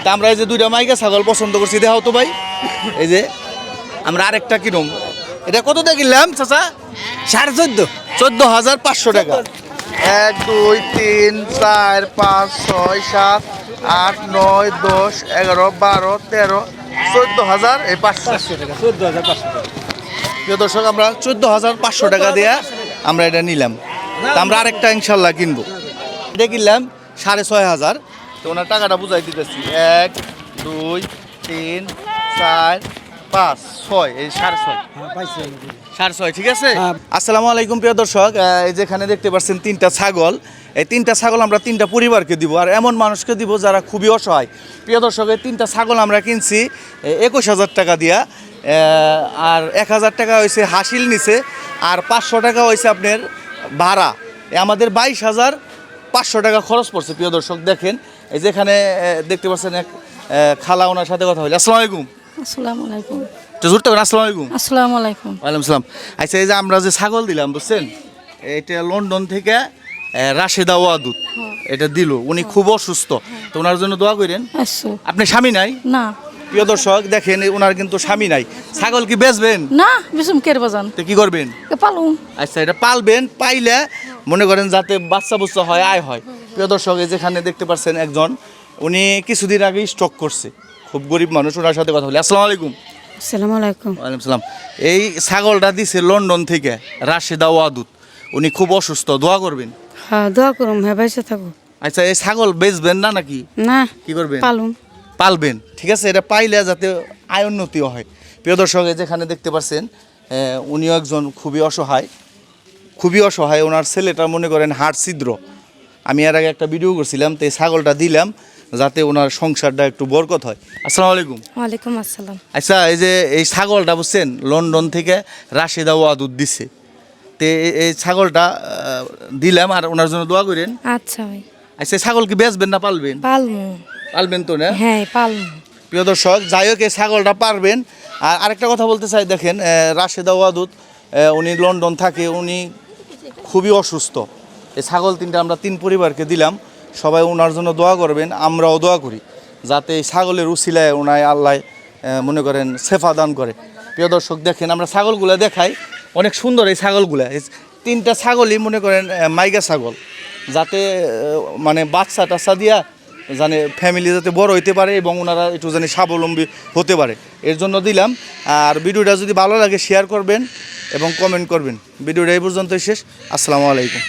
তা আমরা এই যে দুইটা মাইকা ছাগল পছন্দ করছি, দেখাও তো ভাই। এই যে আমরা আরেকটা কিনুম, এটা কত দিয়ে কিনলাম চাচা? 14,500 টাকা। 1 2 3 4 5 6 7 8 9 10 11 12 13 14,500 টাকা 14,500 টাকা। প্রিয় দর্শক, আমরা 14,500 টাকা দিয়ে আমরা এটা নিলাম। তা আমরা আরেকটা ইনশাল্লাহ কিনবো। এটা কিনলাম 6,500। তো ওনার টাকাটা বুঝাই দিতেছি। 1 2 3 4 5 6, এই 6.5। হ্যাঁ পাইছি। 6.5, ঠিক আছে। হ্যাঁ। আসসালামু আলাইকুম প্রিয় দর্শক, এই যেখানে দেখতে পাচ্ছেন 3টা ছাগল। এই 3টা ছাগল আমরা 3টা পরিবারকে দিব, আর এমন মানুষকে দিব যারা খুবই অসহায়। প্রিয় দর্শক, এই 3টা ছাগল আমরা কিনছি 21,000 টাকা দিয়া। আর 1,000 টাকা হয়েছে হাসিল নিছে, আর 500 টাকা হয়েছে আপনার ভাড়া। আমাদের 22,500 টাকা খরচ পড়ছে। প্রিয় দর্শক দেখেন, এই যেখানে দেখতে পাচ্ছেন এক খালা, ওনার সাথে কথা বলি। আসসালামু আলাইকুম। আসসালামু আলাইকুম। তো জোরতে করেন, আসসালামু আলাইকুম। আসসালামু আলাইকুম। ওয়ালাইকুম সালাম। আচ্ছা, এই যে আমরা যে ছাগল দিলাম বুঝছেন, এটা লন্ডন থেকে রাশেদা ওয়াদুদ এটা দিল। উনি খুব অসুস্থ, তো ওনার জন্য দোয়া করেন। আচ্ছা। আপনি স্বামী নাই? না প্রিয় দর্শক দেখেন, ওনার কিন্তু স্বামী নাই। ছাগল কি বেচবেন? না বিসুম কের বাজান তো কি করবেন? পালুম। আচ্ছা, এটা পালবেন, পাইলে মনে করেন যাতে বাচ্চা বুচ্চা হয়, আয় হয়। প্রিয় দর্শক, এই যেখানে দেখতে পাচ্ছেন একজন, উনি কিছুদিন আগে স্ট্রোক করছে, খুব গরিব মানুষ। ওনার সাথে কথা বলি। আসসালামু আলাইকুম। আসসালামু আলাইকুম। ওয়ালাইকুম সালাম। এই ছাগলটা দিছে লন্ডন থেকে রাশেদা ওয়াদুদ, উনি খুব অসুস্থ, দোয়া করবেন। হ্যাঁ দোয়া করুম, হ্যাঁ বাইসে থাকো। আচ্ছা, এই ছাগল বেচবেন না নাকি? না কি করবেন? পালুম। পালবেন, ঠিক আছে। এটা পাইলে যাতে আয় উন্নতিও হয়। প্রিয় দর্শক, যেখানে দেখতে পাচ্ছেন উনিও একজন খুবই অসহায়, খুবই অসহায়। ওনার ছেলেটা মনে করেন হাড় ছিদ্র। আমি এর আগে একটা ভিডিও করছিলাম, তো এই ছাগলটা দিলাম যাতে ওনার সংসারটা একটু বরকত হয়। আসসালামু আলাইকুম। ওয়ালাইকুম আসসালাম। আচ্ছা, এই যে এই ছাগলটা বুঝছেন লন্ডন থেকে রাশেদা ওয়াদুদ দিছে, তো এই ছাগলটা দিলাম, আর ওনার জন্য দোয়া করেন। আচ্ছা ভাই। আচ্ছা, ছাগল কি বেচবেন না পালবেন? পালমু। পালবেন তো না? হ্যাঁ পালমু। প্রিয় দর্শক, যাই হোক, এই ছাগলটা পারবেন। আর আরেকটা কথা বলতে চাই, দেখেন রাশেদা ওয়াদুদ উনি লন্ডন থাকে, উনি খুবই অসুস্থ। এই ছাগল 3টা আমরা 3 পরিবারকে দিলাম। সবাই ওনার জন্য দোয়া করবেন, আমরাও দোয়া করি যাতে এই ছাগলের উছিলায় ওনায় আল্লাহ মনে করেন শেফা দান করে। প্রিয় দর্শক দেখেন, আমরা ছাগলগুলো দেখাই, অনেক সুন্দর এই ছাগলগুলো। এই 3টা ছাগলই মনে করেন মাইগা ছাগল, যাতে মানে বাচ্চা টাচ্চা দিয়া জানে ফ্যামিলি যাতে বড় হইতে পারে এবং ওনারা একটু জানি স্বাবলম্বী হতে পারে, এর জন্য দিলাম। আর ভিডিওটা যদি ভালো লাগে শেয়ার করবেন এবং কমেন্ট করবেন। ভিডিওটা এই পর্যন্তই শেষ। আসসালামু আলাইকুম।